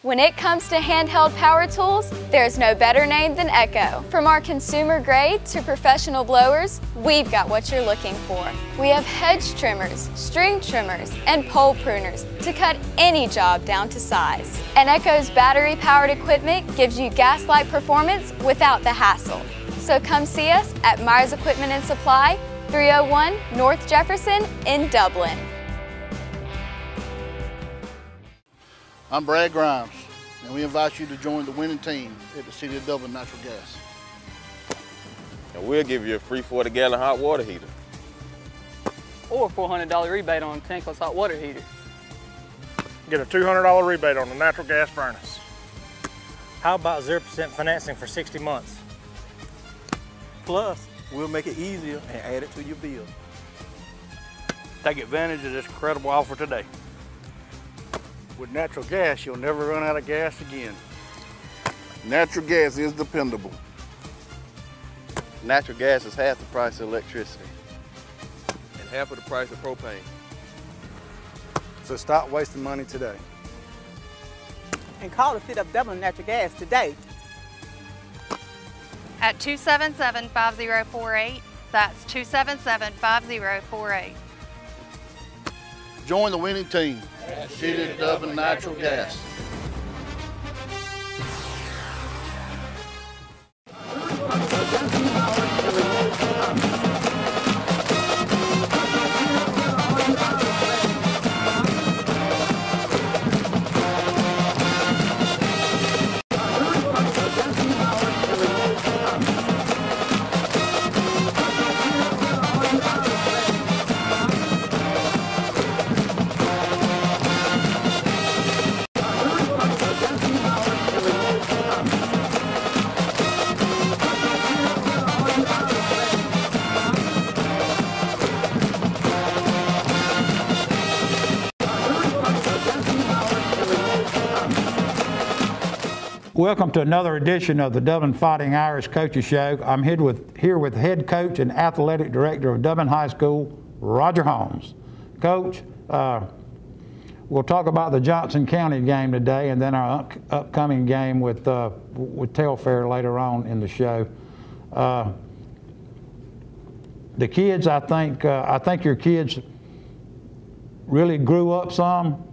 When it comes to handheld power tools, there's no better name than Echo. From our consumer grade to professional blowers, we've got what you're looking for. We have hedge trimmers, string trimmers, and pole pruners to cut any job down to size. And Echo's battery-powered equipment gives you gas-like performance without the hassle. So come see us at Myers Equipment and Supply, 301 North Jefferson in Dublin. I'm Brad Grimes, and we invite you to join the winning team at the City of Dublin Natural Gas. And we'll give you a free 40-gallon hot water heater. Or a $400 rebate on a tankless hot water heater. Get a $200 rebate on the natural gas furnace. How about 0% financing for 60 months? Plus, we'll make it easier and add it to your bill. Take advantage of this incredible offer today. With natural gas, you'll never run out of gas again. Natural gas is dependable. Natural gas is half the price of electricity and half of the price of propane. So stop wasting money today. And call the City of Dublin Natural Gas today. At 277-5048. That's 277-5048. Join the winning team at City of Dublin Natural Gas. Welcome to another edition of the Dublin Fighting Irish Coaches Show. I'm here with head coach and athletic director of Dublin High School, Roger Holmes. Coach, we'll talk about the Johnson County game today, and then our upcoming game with Telfair later on in the show. The kids, I think your kids really grew up some.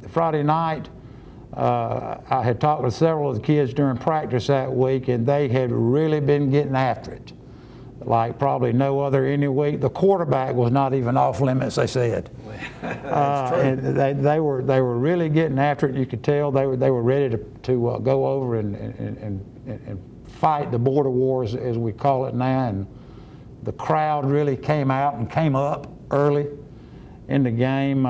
Friday night, I had talked with several of the kids during practice that week, and they had really been getting after it, like probably no other any week. The quarterback was not even off limits, they said. And they were really getting after it. You could tell they were ready to go over and fight the border wars, as we call it now. And the crowd really came out and came up early in the game.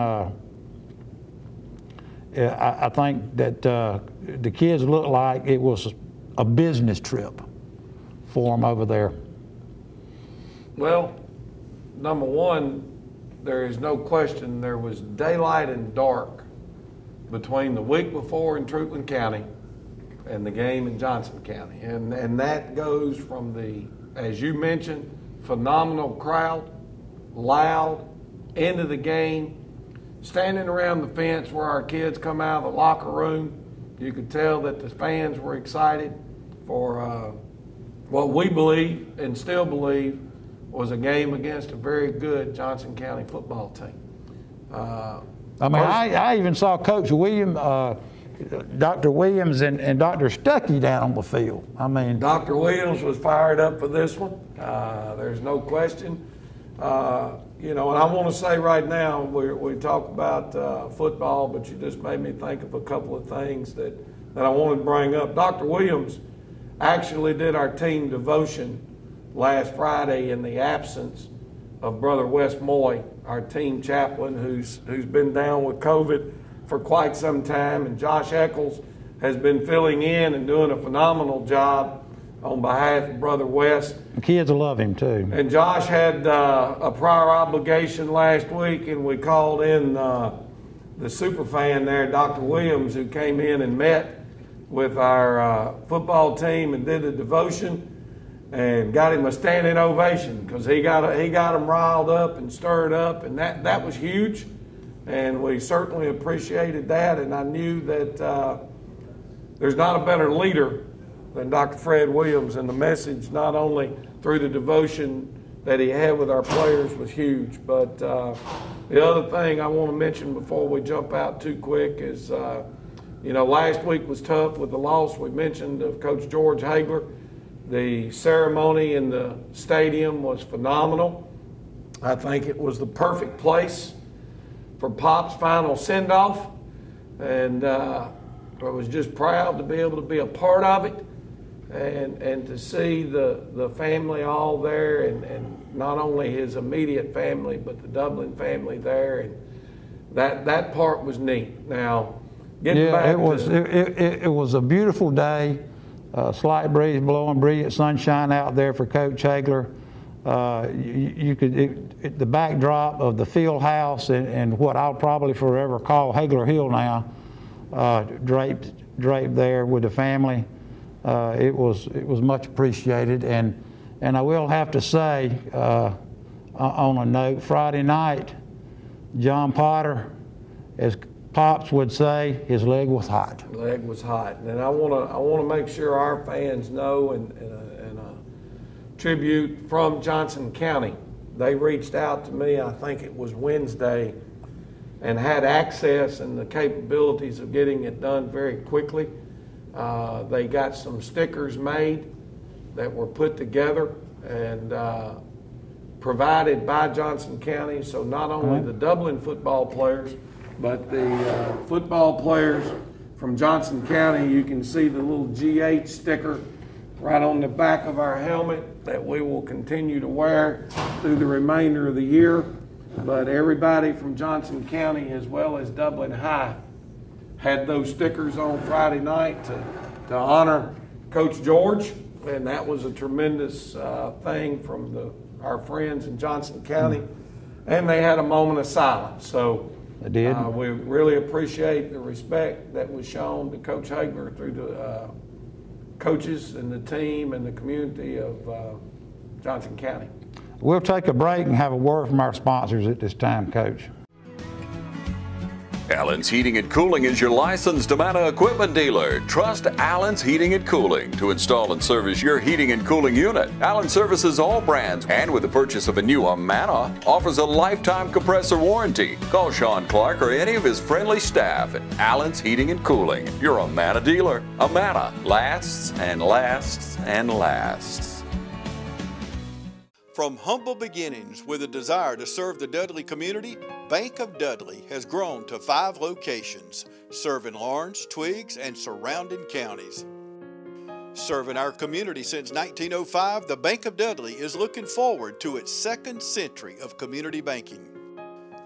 I think that the kids looked like it was a business trip for them over there. Well, number one, there is no question there was daylight and dark between the week before in Trutland County and the game in Johnson County. And that goes from the, as you mentioned, phenomenal crowd, loud, into the game, standing around the fence where our kids come out of the locker room. You could tell that the fans were excited for what we believe and still believe was a game against a very good Johnson County football team. I mean, I even saw Coach Williams, Dr. Williams and Dr. Stuckey down on the field. I mean, Dr. Williams was fired up for this one. There's no question. You know, and I want to say right now, we talk about football, but you just made me think of a couple of things that I wanted to bring up. Dr. Williams actually did our team devotion last Friday in the absence of Brother Wes Moy, our team chaplain, who's been down with COVID for quite some time, and Josh Eccles has been filling in and doing a phenomenal job on behalf of Brother Wes. The kids love him too. And Josh had a prior obligation last week, and we called in the super fan there, Dr. Williams, who came in and met with our football team and did the devotion and got him a standing ovation because he got him riled up and stirred up, and that was huge. and we certainly appreciated that. And I knew that there's not a better leader than Dr. Fred Williams, and the message, not only through the devotion that he had with our players, was huge. But the other thing I want to mention before we jump out too quick is, you know, last week was tough with the loss we mentioned of Coach George Hagler. The ceremony in the stadium was phenomenal. I think it was the perfect place for Pop's final send-off, and I was just proud to be able to be a part of it, and to see the family all there, and not only his immediate family but the Dublin family there, and that part was neat. Now, getting back it was a beautiful day. Slight breeze blowing, brilliant sunshine out there for Coach Hagler. The backdrop of the field house and what I'll probably forever call Hagler Hill now, draped there with the family. It was much appreciated, and I will have to say, on a note, Friday night, John Potter, as Pops would say, his leg was hot. His leg was hot, and I want to make sure our fans know, and a tribute from Johnson County. They reached out to me, I think it was Wednesday, and had access and the capabilities of getting it done very quickly. They got some stickers made that were put together and provided by Johnson County, so not only the Dublin football players, but the football players from Johnson County. You can see the little GH sticker right on the back of our helmet that we will continue to wear through the remainder of the year. But everybody from Johnson County, as well as Dublin High, had those stickers on Friday night to honor Coach George, and that was a tremendous thing from our friends in Johnson County. And they had a moment of silence. So they did. We really appreciate the respect that was shown to Coach Hagler through the coaches and the team and the community of Johnson County. We'll take a break and have a word from our sponsors at this time, Coach. Allen's Heating and Cooling is your licensed Amana equipment dealer. Trust Allen's Heating and Cooling to install and service your heating and cooling unit. Allen services all brands, and with the purchase of a new Amana, offers a lifetime compressor warranty. Call Sean Clark or any of his friendly staff at Allen's Heating and Cooling, your Amana dealer. Amana lasts and lasts and lasts. From humble beginnings with a desire to serve the Dudley community, Bank of Dudley has grown to 5 locations, serving Lawrence, Twiggs, and surrounding counties. Serving our community since 1905, the Bank of Dudley is looking forward to its 2nd century of community banking.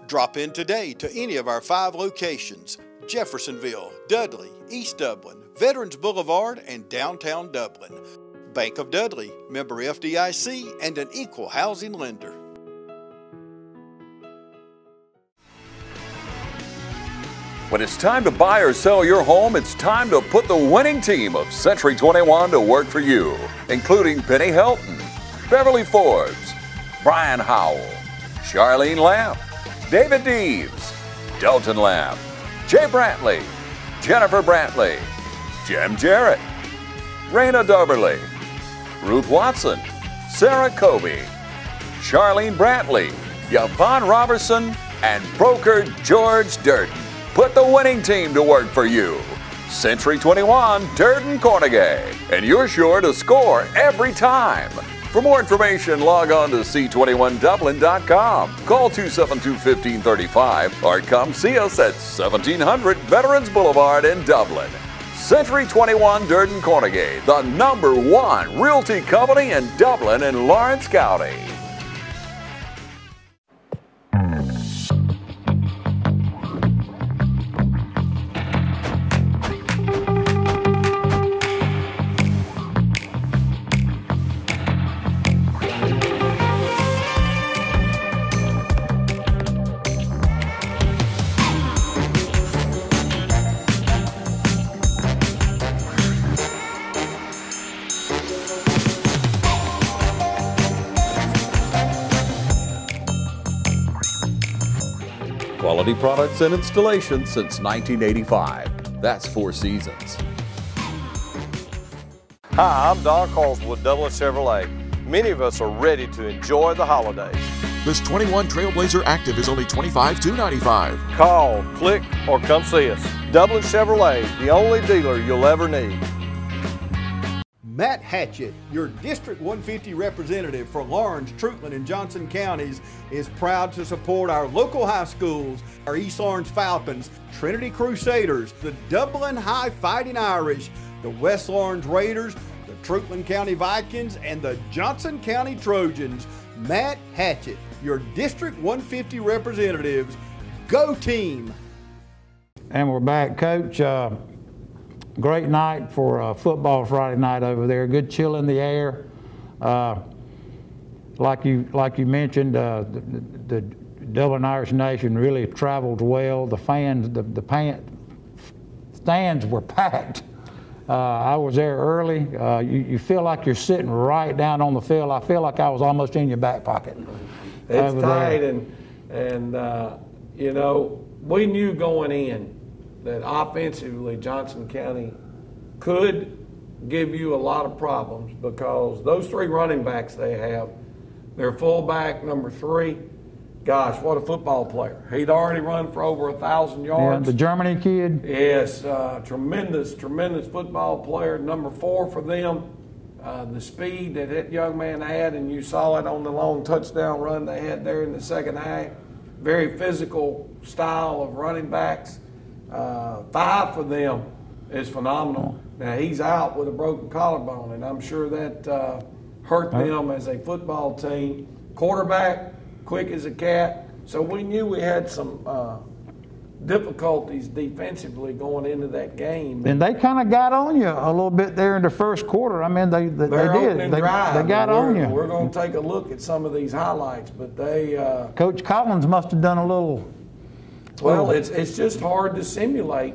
Drop in today to any of our 5 locations: Jeffersonville, Dudley, East Dublin, Veterans Boulevard, and downtown Dublin. Bank of Dudley, member FDIC, and an equal housing lender. When it's time to buy or sell your home, it's time to put the winning team of Century 21 to work for you, including Penny Helton, Beverly Forbes, Brian Howell, Charlene Lamb, David Deeves, Dalton Lamb, Jay Brantley, Jennifer Brantley, Jim Jarrett, Raina Dubberly, Ruth Watson, Sarah Kobe, Charlene Brantley, Yvonne Robertson, and broker George Durden. Put the winning team to work for you. Century 21, Durden Cornegay, and you're sure to score every time. For more information, log on to c21dublin.com. Call 272-1535 or come see us at 1700 Veterans Boulevard in Dublin. Century 21 Durden Cornegay, the #1 realty company in Dublin and Lawrence County. Quality products and installations since 1985. That's 4 Seasons. Hi, I'm Don Carlson with Dublin Chevrolet. Many of us are ready to enjoy the holidays. This 21 Trailblazer Active is only $25,295. Call, click, or come see us. Dublin Chevrolet, the only dealer you'll ever need. Matt Hatchett, your District 150 representative for Lawrence, Truitland, and Johnson counties, is proud to support our local high schools, our East Lawrence Falcons, Trinity Crusaders, the Dublin High Fighting Irish, the West Lawrence Raiders, the Truitland County Vikings, and the Johnson County Trojans. Matt Hatchett, your District 150 representatives. Go team! And we're back, Coach. Great night for football Friday night over there. Good chill in the air. Like you mentioned, the Dublin Irish Nation really traveled well. The fans, the stands were packed. I was there early. You feel like you're sitting right down on the field. I feel like I was almost in your back pocket. It's tight, and you know, we knew going in that offensively Johnson County could give you a lot of problems because those 3 running backs they have, their fullback number 3, gosh, what a football player. He'd already run for over 1,000 yards. Yeah, the Germany kid. Yes, tremendous football player. Number 4 for them, the speed that young man had, and you saw it on the long touchdown run they had there in the second half. Very physical style of running backs. 5 for them is phenomenal. Now he's out with a broken collarbone, and I'm sure that hurt them as a football team. Quarterback, quick as a cat. So we knew we had some difficulties defensively going into that game. And they kind of got on you a little bit there in the first quarter. I mean, they did. They got on you. We're going to take a look at some of these highlights, but they. Coach Collins must have done a little. Well, it's just hard to simulate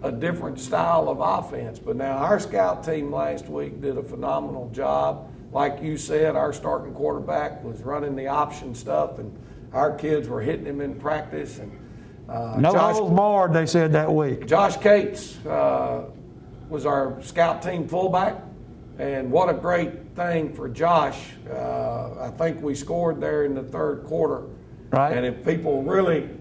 a different style of offense. But now our scout team last week did a phenomenal job. Like you said, our starting quarterback was running the option stuff, and our kids were hitting him in practice. And no holds barred, they said that week. Josh Cates was our scout team fullback, and what a great thing for Josh. I think we scored there in the third quarter. Right. And if people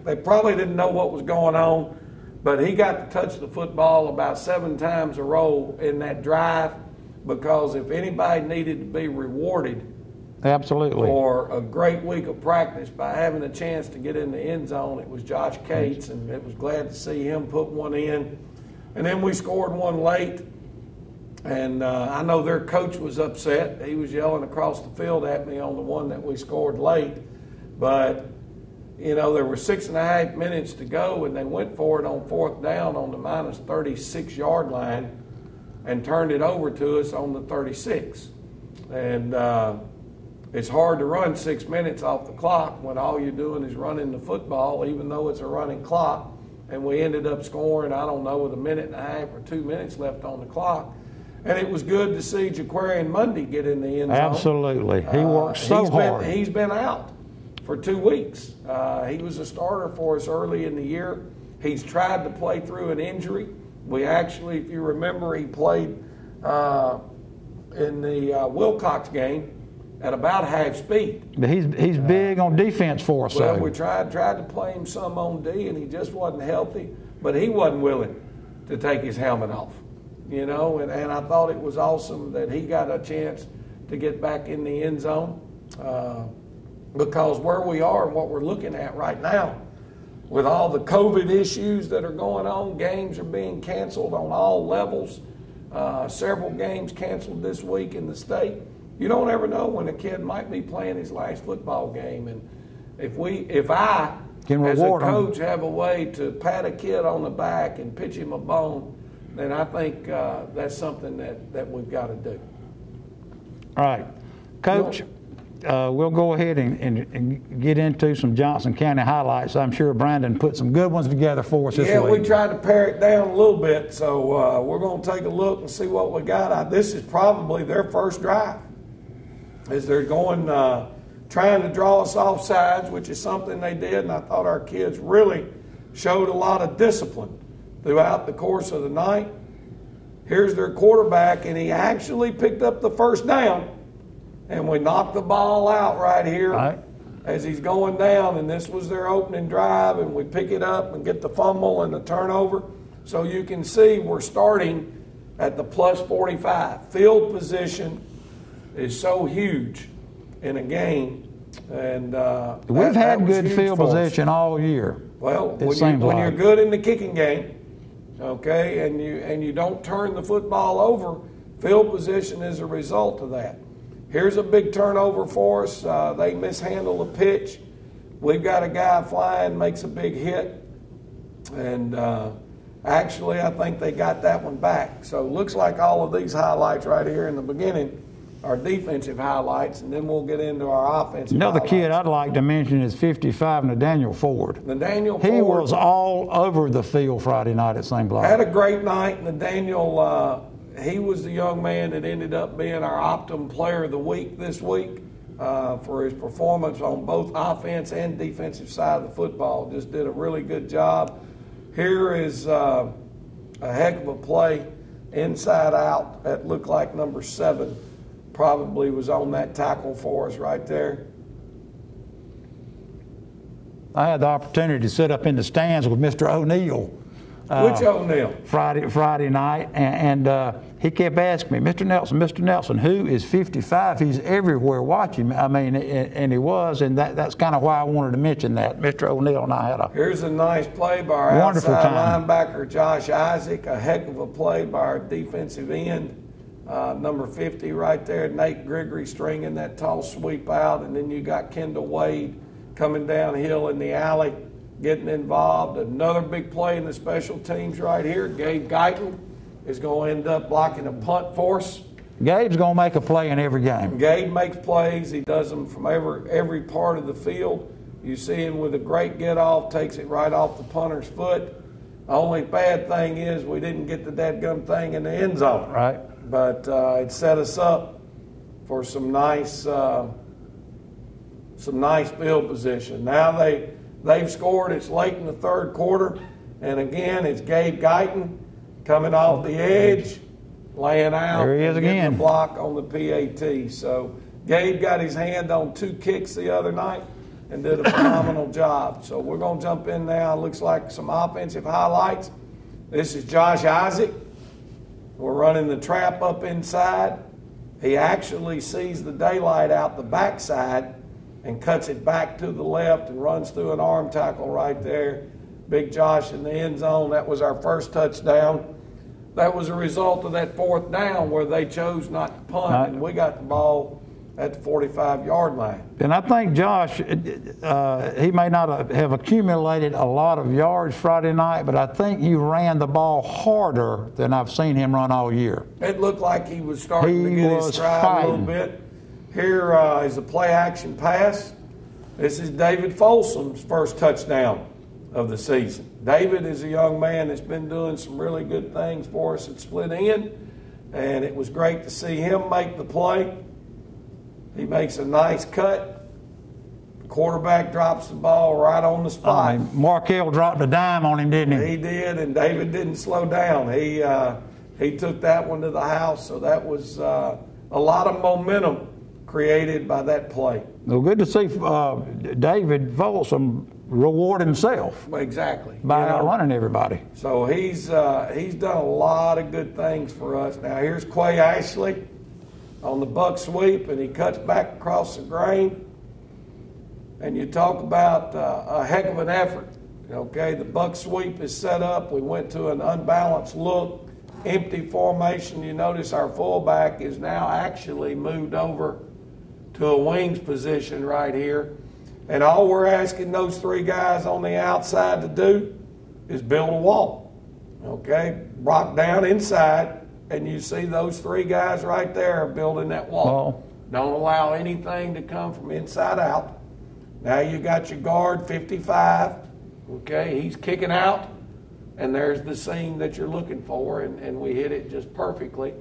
they probably didn't know what was going on, but he got to touch the football about 7 times a row in that drive, because if anybody needed to be rewarded absolutely for a great week of practice by having a chance to get in the end zone, it was Josh Cates, and it was glad to see him put one in. And then we scored one late, and I know their coach was upset. He was yelling across the field at me on the one that we scored late, but you know, there were 6.5 minutes to go, and they went for it on 4th down on the minus 36-yard line and turned it over to us on the 36. And it's hard to run 6 minutes off the clock when all you're doing is running the football, even though it's a running clock. And we ended up scoring, I don't know, with 1.5 minutes or 2 minutes left on the clock. And it was good to see Jaquarian Mundy get in the end zone. Absolutely. He worked so hard. He's been out for 2 weeks. He was a starter for us early in the year. He's tried to play through an injury. We actually, if you remember, he played in the Wilcox game at about half speed. But he's big on defense for us. Well, we tried to play him some on D, and he just wasn't healthy. But he wasn't willing to take his helmet off, you know. And I thought it was awesome that he got a chance to get back in the end zone. Because where we are and what we're looking at right now, with all the COVID issues that are going on, games are being canceled on all levels. Several games canceled this week in the state. You don't ever know when a kid might be playing his last football game. And if I, as a coach, have a way to pat a kid on the back and pitch him a bone, then I think that's something that we've got to do. All right. Coach, we'll go ahead and get into some Johnson County highlights. I'm sure Brandon put some good ones together for us this week. Yeah, we tried to pare it down a little bit, so we're going to take a look and see what we got. This is probably their first drive, as they're going trying to draw us off sides, which is something they did, and I thought our kids really showed a lot of discipline throughout the course of the night. Here's their quarterback, and he actually picked up the first down, and we knocked the ball out right here as he's going down, and this was their opening drive, and we pick it up and get the fumble and the turnover. So you can see we're starting at the plus 45. Field position is so huge in a game, and we've had good field position all year. Well, when you're good in the kicking game, okay, and you don't turn the football over, field position is a result of that. Here's a big turnover for us. They mishandle the pitch. We've got a guy flying, makes a big hit, and actually I think they got that one back. So it looks like all of these highlights right here in the beginning are defensive highlights, and then we'll get into our offensive The highlights. kid I'd like to mention is 55, Nathaniel Ford. Nathaniel He Ford was all over the field Friday night at St. Blas. had a great night. Nathaniel, he was the young man that ended up being our Optum Player of the Week this week for his performance on both offense and defensive side of the football. Just did a really good job. Here is a heck of a play inside out that looked like number 7 probably was on that tackle for us right there. I had the opportunity to sit up in the stands with Mr. O'Neill. Which O'Neill? Friday night, and he kept asking me, Mr. Nelson, who is 55? He's everywhere watching me. I mean, and he was, and that's kind of why I wanted to mention that. Mr. O'Neill and I had a Here's a nice play by our outside linebacker, Josh Isaac. A heck of a play by our defensive end, number 50 right there, Nate Gregory stringing that tall sweep out, and then you got Kendall Wade coming downhill in the alley, getting involved. Another big play in the special teams right here. Gabe Guyton is going to end up blocking a punt for us. Gabe's going to make a play in every game. Gabe makes plays. He does them from every part of the field. You see him with a great get-off, takes it right off the punter's foot. The only bad thing is we didn't get the dadgum thing in the end zone. Right. But it set us up for some nice field position. Now they've scored. It's late in the third quarter. And again, it's Gabe Guyton coming off the edge, laying out. There he is again. The block on the PAT. So Gabe got his hand on 2 kicks the other night and did a phenomenal job. So we're going to jump in now. Looks like some offensive highlights. This is Josh Isaac. We're running the trap up inside. He actually sees the daylight out the backside and cuts it back to the left and runs through an arm tackle right there. Big Josh in the end zone. That was our first touchdown. That was a result of that 4th down where they chose not to punt, and we got the ball at the 45-yard line. And I think Josh, he may not have accumulated a lot of yards Friday night, but I think he ran the ball harder than I've seen him run all year. It looked like he was starting to get his stride a little bit. Here is a play-action pass. This is David Folsom's first touchdown of the season. David is a young man that's been doing some really good things for us at split end, and it was great to see him make the play. He makes a nice cut. The quarterback drops the ball right on the spot. Markell dropped a dime on him, didn't he? He did, and David didn't slow down. He took that one to the house, so that was a lot of momentum created by that play. Well, good to see David Folsom reward himself. Exactly. By outrunning everybody. So he's done a lot of good things for us. Now here's Quay Ashley on the buck sweep, and he cuts back across the grain. And you talk about a heck of an effort. Okay, the buck sweep is set up. We went to an unbalanced look, empty formation. You notice our fullback is now actually moved over to a wings position right here. And all we're asking those 3 guys on the outside to do is build a wall. Okay, Brock down inside, and you see those 3 guys right there building that wall. Don't allow anything to come from inside out. Now you got your guard 55. Okay, he's kicking out, and there's the seam that you're looking for, and we hit it just perfectly.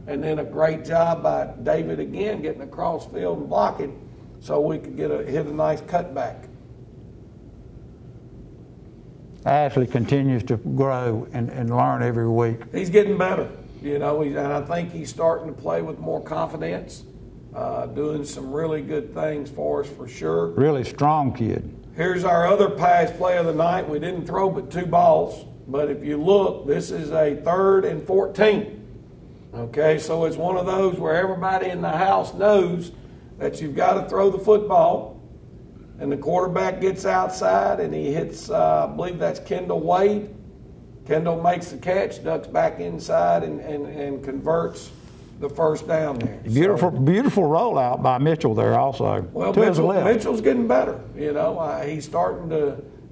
And then a great job by David again getting across field and blocking. so we could hit a nice cutback. Ashley continues to grow and learn every week. He's getting better, you know, and I think he's starting to play with more confidence, doing some really good things for us for sure. Really strong kid. Here's our other pass play of the night. We didn't throw but 2 balls, but if you look, this is a 3rd and 14. Okay, so it's one of those where everybody in the house knows that you've got to throw the football, and the quarterback gets outside and he hits, I believe that's Kendall Wade. Kendall makes the catch, ducks back inside and converts the first down there. Beautiful rollout by Mitchell there also. Well, Mitchell's getting better. You know, he's starting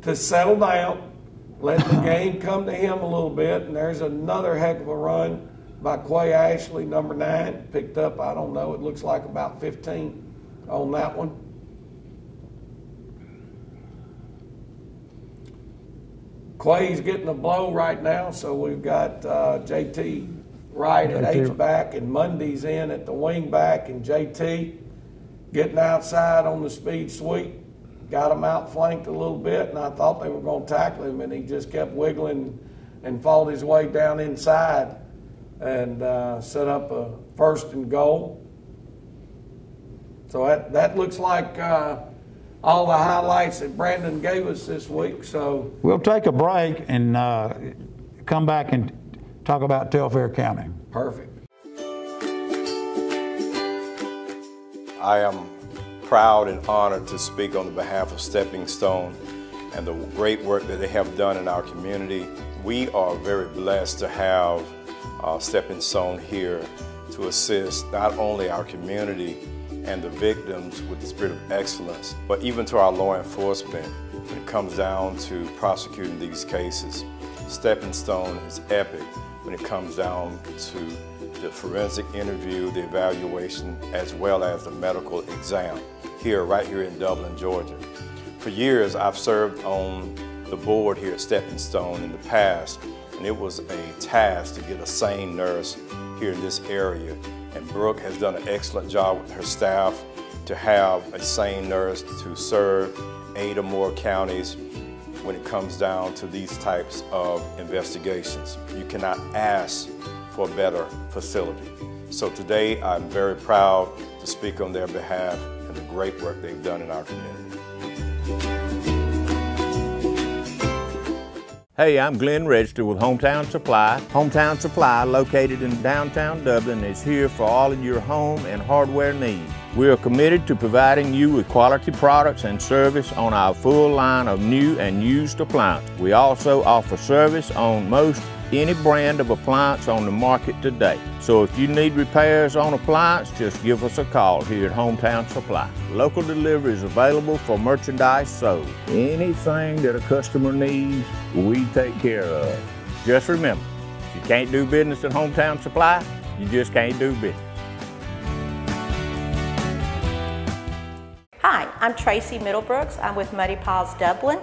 to settle down, letting the game come to him a little bit. And there's another heck of a run by Quay Ashley, number 9. Picked up, I don't know, it looks like about 15 on that one. Quay's getting a blow right now, so we've got JT Wright at H-back and Mundy's in at the wing back, and JT getting outside on the speed sweep. Got him outflanked a little bit, and I thought they were going to tackle him, and he just kept wiggling and fought his way down inside and set up a 1st and goal. So that looks like all the highlights that Brandon gave us this week. So we'll take a break and come back and talk about Telfair County. Perfect. I am proud and honored to speak on the behalf of Stepping Stone and the great work that they have done in our community. We are very blessed to have Stepping Stone here to assist not only our community and the victims with the spirit of excellence, but even to our law enforcement when it comes down to prosecuting these cases. Stepping Stone is epic when it comes down to the forensic interview, the evaluation, as well as the medical exam right here in Dublin, Georgia. For years, I've served on the board here at Stepping Stone in the past, and it was a task to get a sane nurse here in this area. And Brooke has done an excellent job with her staff to have a sane nurse to serve 8 or more counties when it comes down to these types of investigations. You cannot ask for a better facility. So today I'm very proud to speak on their behalf and the great work they've done in our community. Hey, I'm Glenn Register with Hometown Supply. Hometown Supply, located in downtown Dublin, is here for all of your home and hardware needs. We are committed to providing you with quality products and service on our full line of new and used appliances. We also offer service on most any brand of appliance on the market today. So if you need repairs on appliance, just give us a call here at Hometown Supply. Local delivery is available for merchandise sold. Anything that a customer needs, we take care of. Just remember, if you can't do business at Hometown Supply, you just can't do business. Hi, I'm Tracy Middlebrooks. I'm with Muddy Paws Dublin.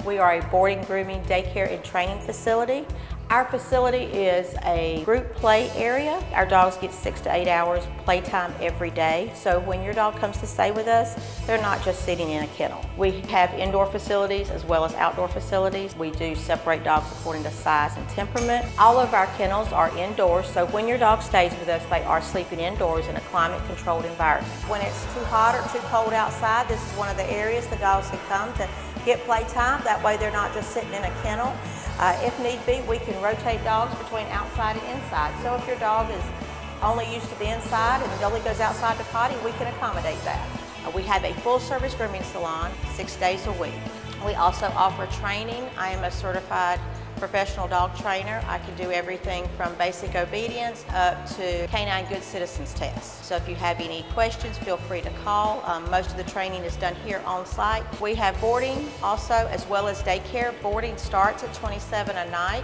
We are a boarding, grooming, daycare, and training facility. Our facility is a group play area. Our dogs get 6 to 8 hours playtime every day. So when your dog comes to stay with us, they're not just sitting in a kennel. We have indoor facilities as well as outdoor facilities. We do separate dogs according to size and temperament. All of our kennels are indoors, so when your dog stays with us, they are sleeping indoors in a climate-controlled environment. When it's too hot or too cold outside, this is one of the areas the dogs can come to get playtime. That way they're not just sitting in a kennel. If need be, we can rotate dogs between outside and inside. So if your dog is only used to the inside and only goes outside to potty, we can accommodate that. We have a full-service grooming salon 6 days a week. We also offer training. I am a certified professional dog trainer. I can do everything from basic obedience up to canine good citizens tests. So if you have any questions, feel free to call. Most of the training is done here on site. We have boarding also as well as daycare. Boarding starts at $27 a night.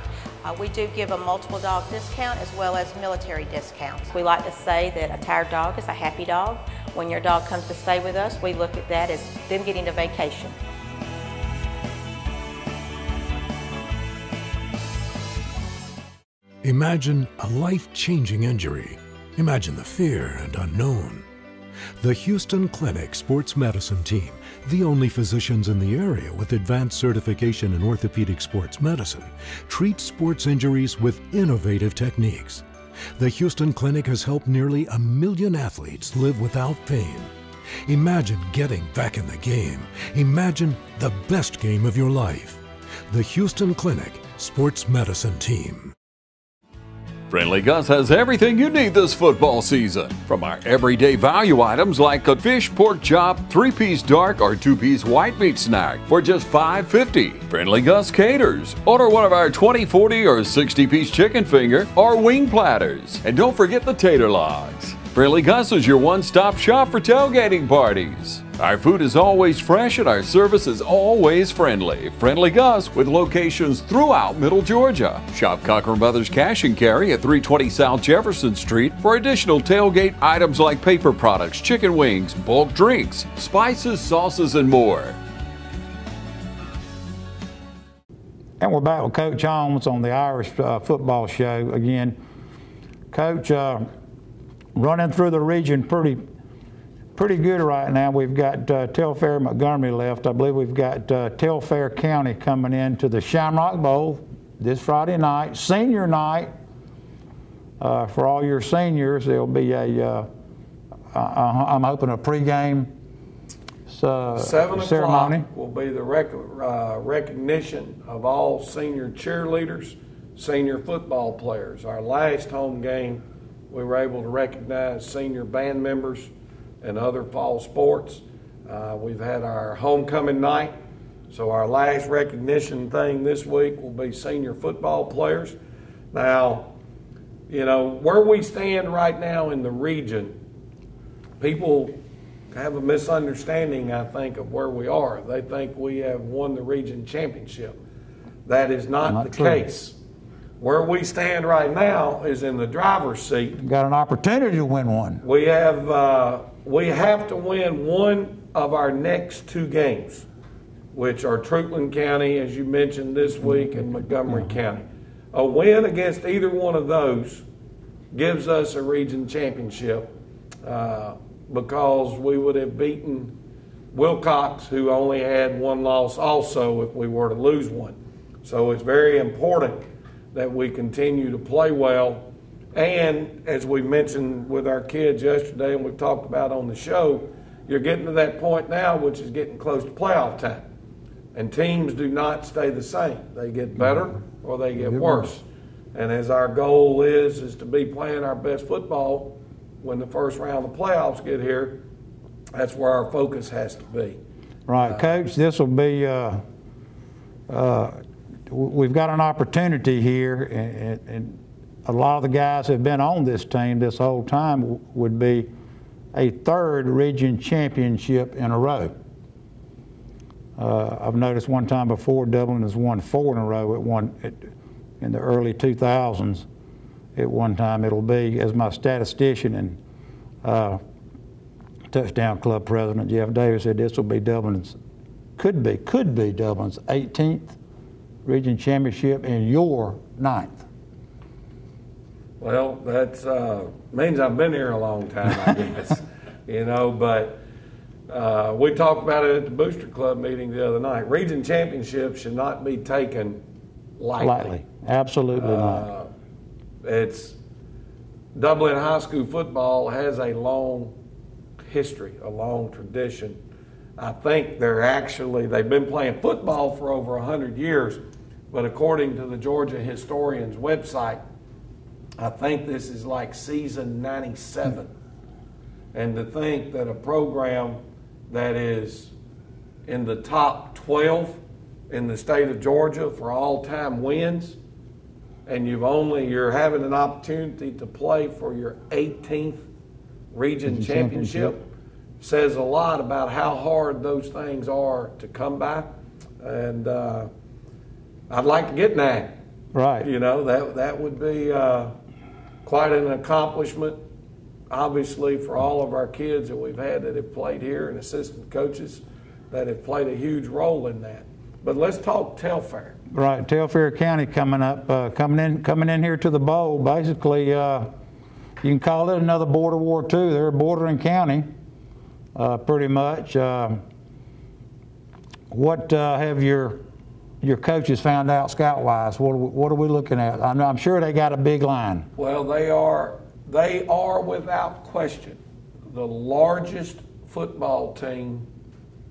We do give a multiple dog discount as well as military discounts. We like to say that a tired dog is a happy dog. When your dog comes to stay with us, we look at that as them getting a vacation. Imagine a life-changing injury. Imagine the fear and unknown. The Houston Clinic Sports Medicine Team, the only physicians in the area with advanced certification in orthopedic sports medicine, treats sports injuries with innovative techniques. The Houston Clinic has helped nearly 1 million athletes live without pain. Imagine getting back in the game. Imagine the best game of your life. The Houston Clinic Sports Medicine Team. Friendly Gus has everything you need this football season. From our everyday value items like a fish, pork chop, 3-piece dark or 2-piece white meat snack for just $5.50. Friendly Gus caters. Order one of our 20, 40 or 60-piece chicken finger or wing platters. And don't forget the tater logs. Friendly Gus is your one-stop shop for tailgating parties. Our food is always fresh and our service is always friendly. Friendly Gus with locations throughout Middle Georgia. Shop Cochran Brothers Cash and Carry at 320 South Jefferson Street for additional tailgate items like paper products, chicken wings, bulk drinks, spices, sauces, and more. And we're back with Coach Holmes on the Irish football show again. Coach, running through the region pretty good right now. We've got Telfair Montgomery left. I believe we've got Telfair County coming into the Shamrock Bowl this Friday night, senior night. For all your seniors, there'll be a, I'm hoping a pregame 7 ceremony. o'clock will be the recognition of all senior cheerleaders, senior football players. Our last home game, we were able to recognize senior band members and other fall sports. We've had our homecoming night, so our last recognition thing this week will be senior football players. Now, you know, where we stand right now in the region, people have a misunderstanding, I think, of where we are. They think we have won the region championship. That is not the case. Where we stand right now is in the driver's seat. You've got an opportunity to win one. We have to win one of our next 2 games, which are Truitland County, as you mentioned this week, and Montgomery County. A win against either one of those gives us a region championship because we would have beaten Wilcox, who only had 1 loss also, if we were to lose one. So it's very important that we continue to play well. And as we mentioned with our kids yesterday and we've talked about on the show, you're getting to that point now which is getting close to playoff time. And teams do not stay the same. They get better or they get worse. And as our goal is to be playing our best football when the first round of playoffs get here, that's where our focus has to be. Right, Coach, this will be we've got an opportunity here, and a lot of the guys who have been on this team this whole time would be a 3rd region championship in a row. I've noticed one time before Dublin has won 4 in a row in the early 2000s. At one time it'll be, as my statistician and Touchdown Club president Jeff Davis said, this will be Dublin's, could be Dublin's 18th region championship and your 9th. Well, that means I've been here a long time, I guess. You know, but we talked about it at the Booster Club meeting the other night. Region championships should not be taken lightly. Absolutely not. It's Dublin high school football has a long history, a long tradition. I think they've been playing football for over 100 years, but according to the Georgia Historian's website, I think this is like season 97. And to think that a program that is in the top 12 in the state of Georgia for all-time wins, and you're having an opportunity to play for your 18th region championship says a lot about how hard those things are to come by. And I'd like to get 9. Right. You know, that would be quite an accomplishment, obviously, for all of our kids that we've had that have played here and assistant coaches that have played a huge role in that. But let's talk Telfair. Right, Telfair County coming up, coming in here to the bowl. Basically, you can call it another Border War II. They're a bordering county. pretty much. What have your coaches found out scout-wise? What are we looking at? I'm sure they got a big line. Well, they are without question the largest football team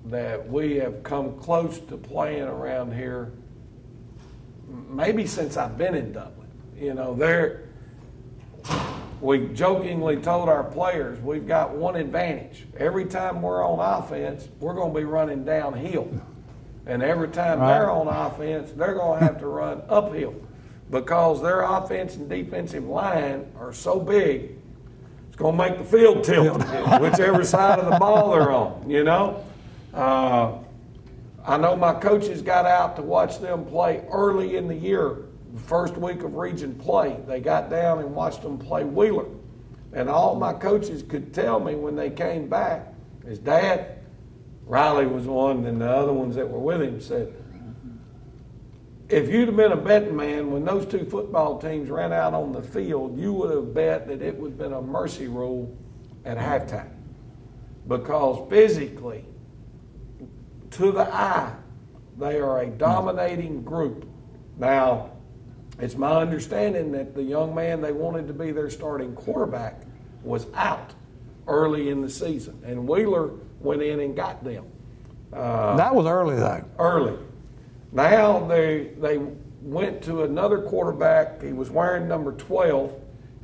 that we have come close to playing around here, maybe since I've been in Dublin. You know, we jokingly told our players we've got one advantage. Every time we're on offense, we're going to be running downhill. And every time they're on offense, they're going to have to run uphill because their offense and defensive line are so big, it's going to make the field tilt, whichever side of the ball they're on, you know. I know my coaches got out to watch them play early in the year, the first week of region play. They got down and watched them play Wheeler. And all my coaches could tell me when they came back is, Dad, Riley was one, and the other ones that were with him said, if you'd have been a betting man when those two football teams ran out on the field, you would have bet that it would have been a mercy rule at halftime. Because physically, to the eye, they are a dominating group. Now, it's my understanding that the young man they wanted to be their starting quarterback was out early in the season, and Wheeler went in and got them. That was early, though. Early. Now they went to another quarterback. He was wearing number 12.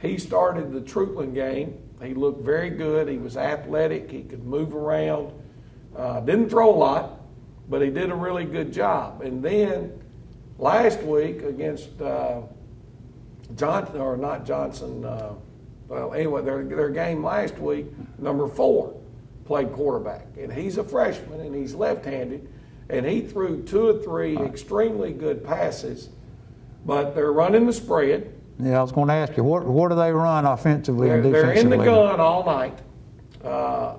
He started the Trutland game. He looked very good. He was athletic. He could move around. Didn't throw a lot, but he did a really good job. And then last week against Johnson, or not Johnson, well, anyway, their game last week, number 4 played quarterback. And he's a freshman, and he's left-handed. And he threw 2 or 3 extremely good passes, but they're running the spread. Yeah, I was going to ask you, what do they run offensively and defensively? They're in the gun all night.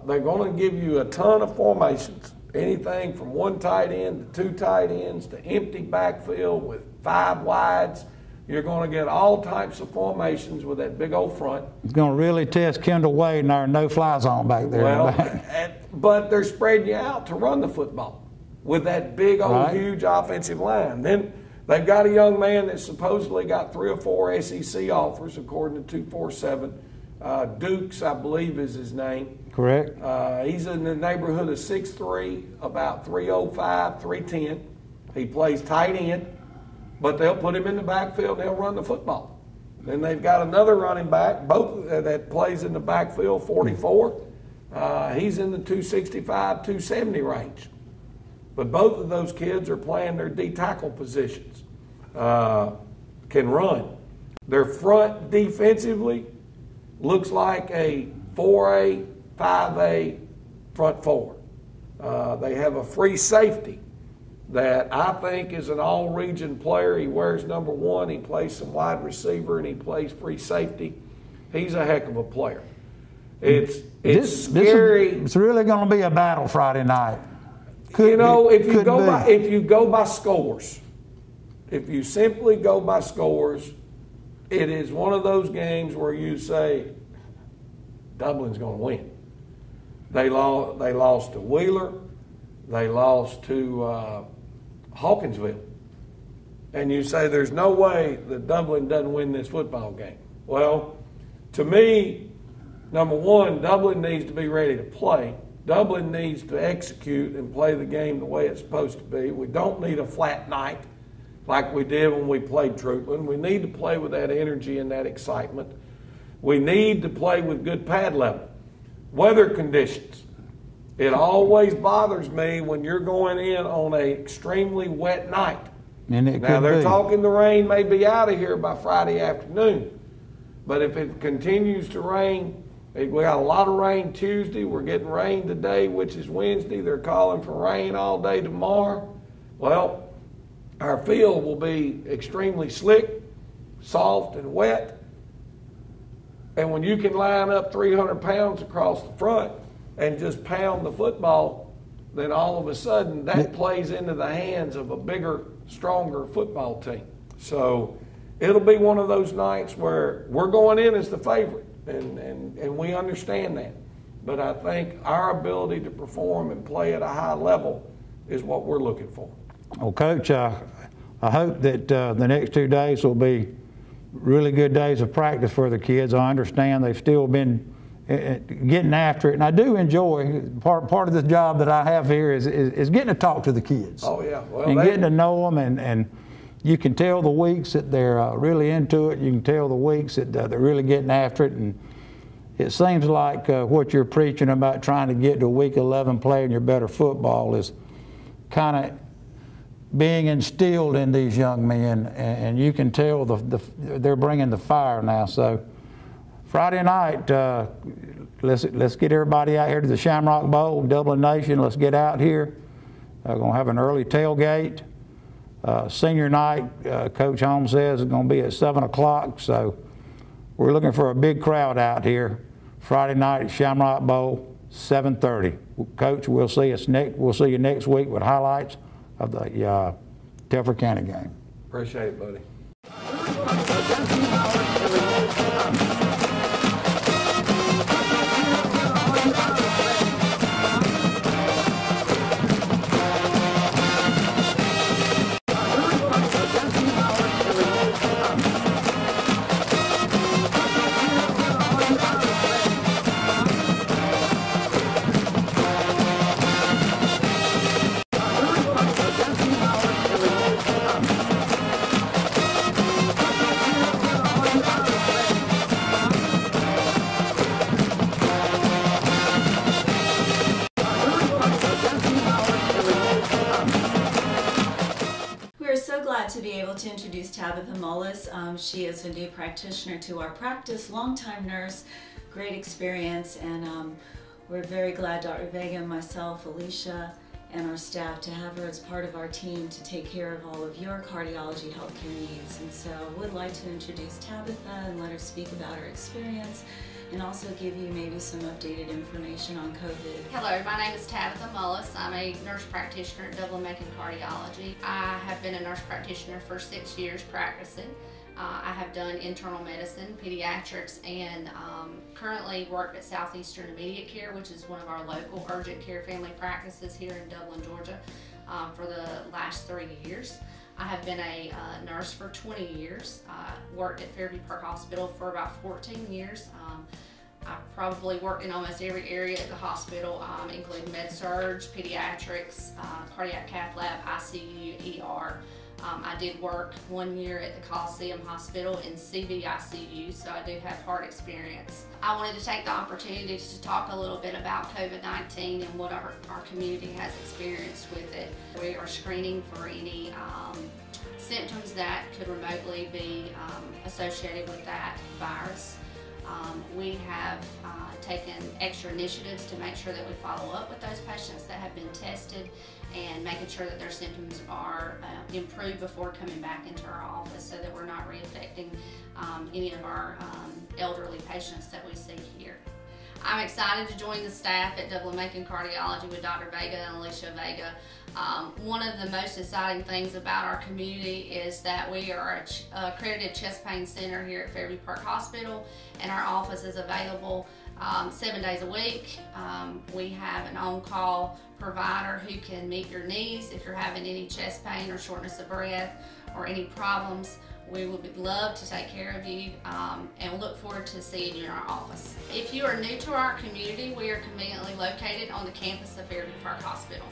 They're going to give you a ton of formations, anything from 1 tight end to 2 tight ends to empty backfield with 5 wides. You're going to get all types of formations with that big old front. It's going to really test Kendall Wade and our no-fly zone back there. Well, but they're spreading you out to run the football with that big old huge offensive line. Then they've got a young man that supposedly got 3 or 4 SEC offers, according to 247. Dukes, I believe, is his name. Correct. He's in the neighborhood of 6'3", about 305, 310. He plays tight end, but they'll put him in the backfield and he'll run the football. Then they've got another running back, both that plays in the backfield, 44. He's in the 265, 270 range. But both of those kids are playing their D-tackle positions, can run. Their front defensively looks like a 4A, 5A front 4. They have a free safety that I think is an all-region player. He wears number 1. He plays some wide receiver, and he plays free safety. He's a heck of a player. It's scary. It's really going to be a battle Friday night. If you go by scores, if you simply go by scores, it is one of those games where you say Dublin's going to win. They lost to Wheeler, they lost to Hawkinsville, and you say there's no way that Dublin doesn't win this football game. Well, to me, number 1, Dublin needs to be ready to play. Dublin needs to execute and play the game the way it's supposed to be. We don't need a flat night like we did when we played Trutland. We need to play with that energy and that excitement. We need to play with good pad level. Weather conditions. It always bothers me when you're going in on an extremely wet night. Now they're talking the rain may be out of here by Friday afternoon. But if it continues to rain, we got a lot of rain Tuesday. We're getting rain today, which is Wednesday. They're calling for rain all day tomorrow. Well, our field will be extremely slick, soft, and wet. And when you can line up 300 pounds across the front and just pound the football, then all of a sudden that plays into the hands of a bigger, stronger football team. So it'll be one of those nights where we're going in as the favorite. And we understand that. but I think our ability to perform and play at a high level is what we're looking for. Well, Coach, I hope that the next 2 days will be really good days of practice for the kids. I understand they've still been getting after it, and I do enjoy part of the job that I have here is getting to talk to the kids. Oh yeah, well, and getting to know them, and you can tell the weeks that they're really into it. You can tell the weeks that they're really getting after it, and it seems like what you're preaching about trying to get to week 11 playing your better football is kind of being instilled in these young men, and you can tell they're bringing the fire now. So Friday night, let's get everybody out here to the Shamrock Bowl, Dublin Nation. Let's get out here. We're going to have an early tailgate. Senior night, Coach Holmes says, is going to be at 7 o'clock. So we're looking for a big crowd out here. Friday night at Shamrock Bowl, 7:30. Coach, we'll see you next week with highlights of the Telford County game. Appreciate it, buddy. To be able to introduce Tabitha Mullis. She is a new practitioner to our practice, longtime nurse, great experience, and we're very glad, Dr. Vega and myself, Alicia, and our staff to have her as part of our team to take care of all of your cardiology healthcare needs. And so I would like to introduce Tabitha and let her speak about her experience and also give you maybe some updated information on COVID. Hello, my name is Tabitha Mullis. I'm a nurse practitioner at Dublin Cardiology. I have been a nurse practitioner for 6 years practicing. I have done internal medicine, pediatrics, and currently worked at Southeastern Immediate Care, which is one of our local urgent care family practices here in Dublin, Georgia, for the last 3 years. I have been a nurse for 20 years. Worked at Fairview Park Hospital for about 14 years. I probably worked in almost every area at the hospital, including med-surg, pediatrics, cardiac cath lab, ICU, ER. I did work 1 year at the Coliseum Hospital in CVICU, so I do have heart experience. I wanted to take the opportunity to talk a little bit about COVID-19 and what our community has experienced with it. We are screening for any symptoms that could remotely be associated with that virus. We have taken extra initiatives to make sure that we follow up with those patients that have been tested and making sure that their symptoms are improved before coming back into our office so that we're not reinfecting any of our elderly patients that we see here. I'm excited to join the staff at Dublin Cardiology with Dr. Vega and Alicia Vega. One of the most exciting things about our community is that we are an accredited chest pain center here at Fairview Park Hospital, and our office is available 7 days a week. We have an on-call provider who can meet your needs if you're having any chest pain or shortness of breath or any problems. We would love to take care of you and look forward to seeing you in our office. If you are new to our community, we are conveniently located on the campus of Fairview Park Hospital.